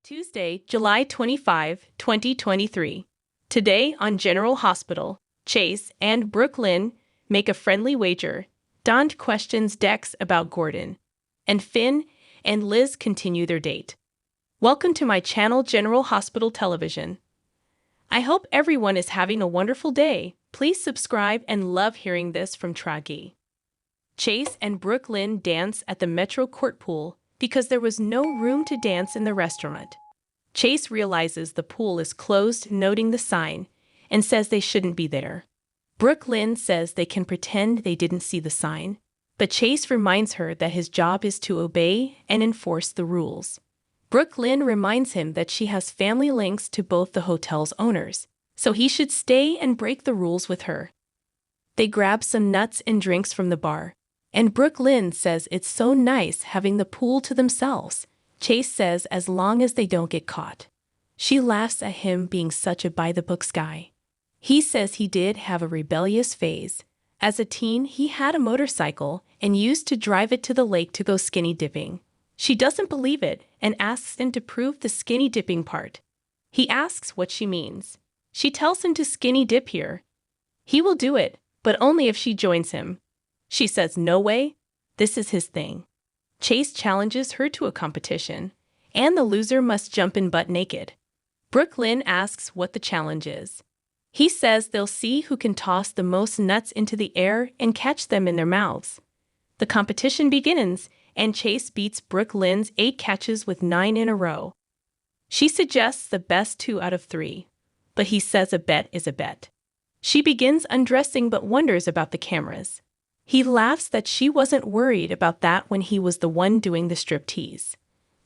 Tuesday, July 25, 2023. Today on General Hospital, Chase and Brooklyn make a friendly wager. Don questions Dex about Gordon. And Finn and Liz continue their date. Welcome to my channel General Hospital Television. I hope everyone is having a wonderful day. Please subscribe and love hearing this from Tragi. Chase and Brooklyn dance at the Metro Court pool because there was no room to dance in the restaurant. Chase realizes the pool is closed, noting the sign, and says they shouldn't be there. Brooklyn says they can pretend they didn't see the sign, but Chase reminds her that his job is to obey and enforce the rules. Brooklyn reminds him that she has family links to both the hotel's owners, so he should stay and break the rules with her. They grab some nuts and drinks from the bar, and Brooklyn says it's so nice having the pool to themselves. Chase says as long as they don't get caught. She laughs at him being such a by-the-books guy. He says he did have a rebellious phase. As a teen, he had a motorcycle and used to drive it to the lake to go skinny dipping. She doesn't believe it and asks him to prove the skinny dipping part. He asks what she means. She tells him to skinny dip here. He will do it, but only if she joins him. She says no way, this is his thing. Chase challenges her to a competition, and the loser must jump in butt naked. Brooklyn asks what the challenge is. He says they'll see who can toss the most nuts into the air and catch them in their mouths. The competition begins, and Chase beats Brooklyn's 8 catches with 9 in a row. She suggests the best 2 out of 3, but he says a bet is a bet. She begins undressing but wonders about the cameras. He laughs that she wasn't worried about that when he was the one doing the striptease.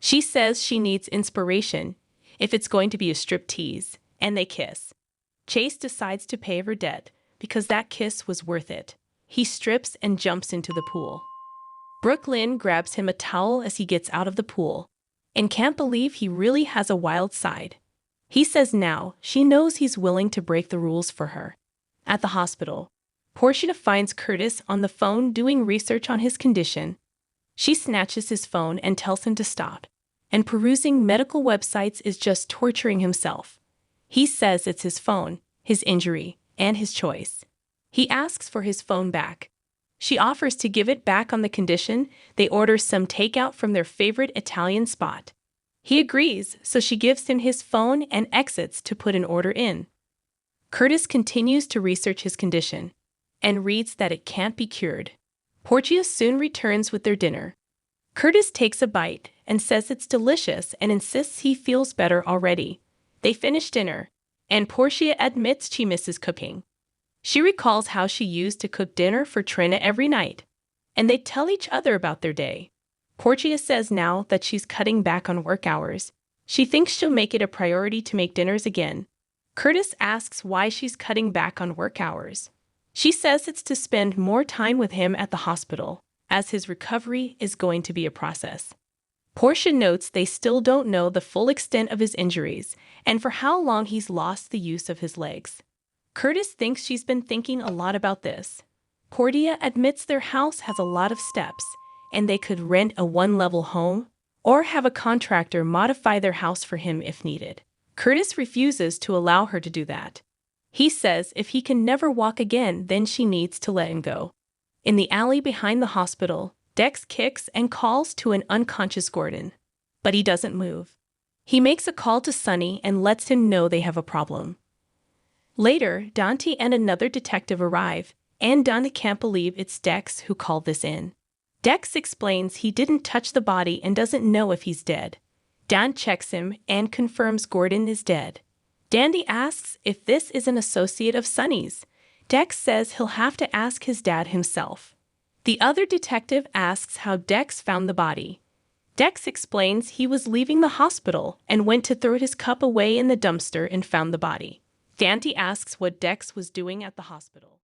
She says she needs inspiration if it's going to be a striptease, and they kiss. Chase decides to pay her debt because that kiss was worth it. He strips and jumps into the pool. Brooklyn grabs him a towel as he gets out of the pool and can't believe he really has a wild side. He says now she knows he's willing to break the rules for her. At the hospital, Portia finds Curtis on the phone doing research on his condition. She snatches his phone and tells him to stop, and perusing medical websites is just torturing himself. He says it's his phone, his injury, and his choice. He asks for his phone back. She offers to give it back on the condition they order some takeout from their favorite Italian spot. He agrees, so she gives him his phone and exits to put an order in. Curtis continues to research his condition and reads that it can't be cured. Portia soon returns with their dinner. Curtis takes a bite and says it's delicious and insists he feels better already. They finish dinner, and Portia admits she misses cooking. She recalls how she used to cook dinner for Trina every night, and they tell each other about their day. Portia says now that she's cutting back on work hours. She thinks she'll make it a priority to make dinners again. Curtis asks why she's cutting back on work hours. She says it's to spend more time with him at the hospital, as his recovery is going to be a process. Portia notes they still don't know the full extent of his injuries and for how long he's lost the use of his legs. Curtis thinks she's been thinking a lot about this. Portia admits their house has a lot of steps, and they could rent a one-level home or have a contractor modify their house for him if needed. Curtis refuses to allow her to do that. He says if he can never walk again, then she needs to let him go. In the alley behind the hospital, Dex kicks and calls to an unconscious Gordon, but he doesn't move. He makes a call to Sonny and lets him know they have a problem. Later, Dante and another detective arrive, and Dante can't believe it's Dex who called this in. Dex explains he didn't touch the body and doesn't know if he's dead. Dan checks him and confirms Gordon is dead. Dandy asks if this is an associate of Sonny's. Dex says he'll have to ask his dad himself. The other detective asks how Dex found the body. Dex explains he was leaving the hospital and went to throw his cup away in the dumpster and found the body. Dante asks what Dex was doing at the hospital.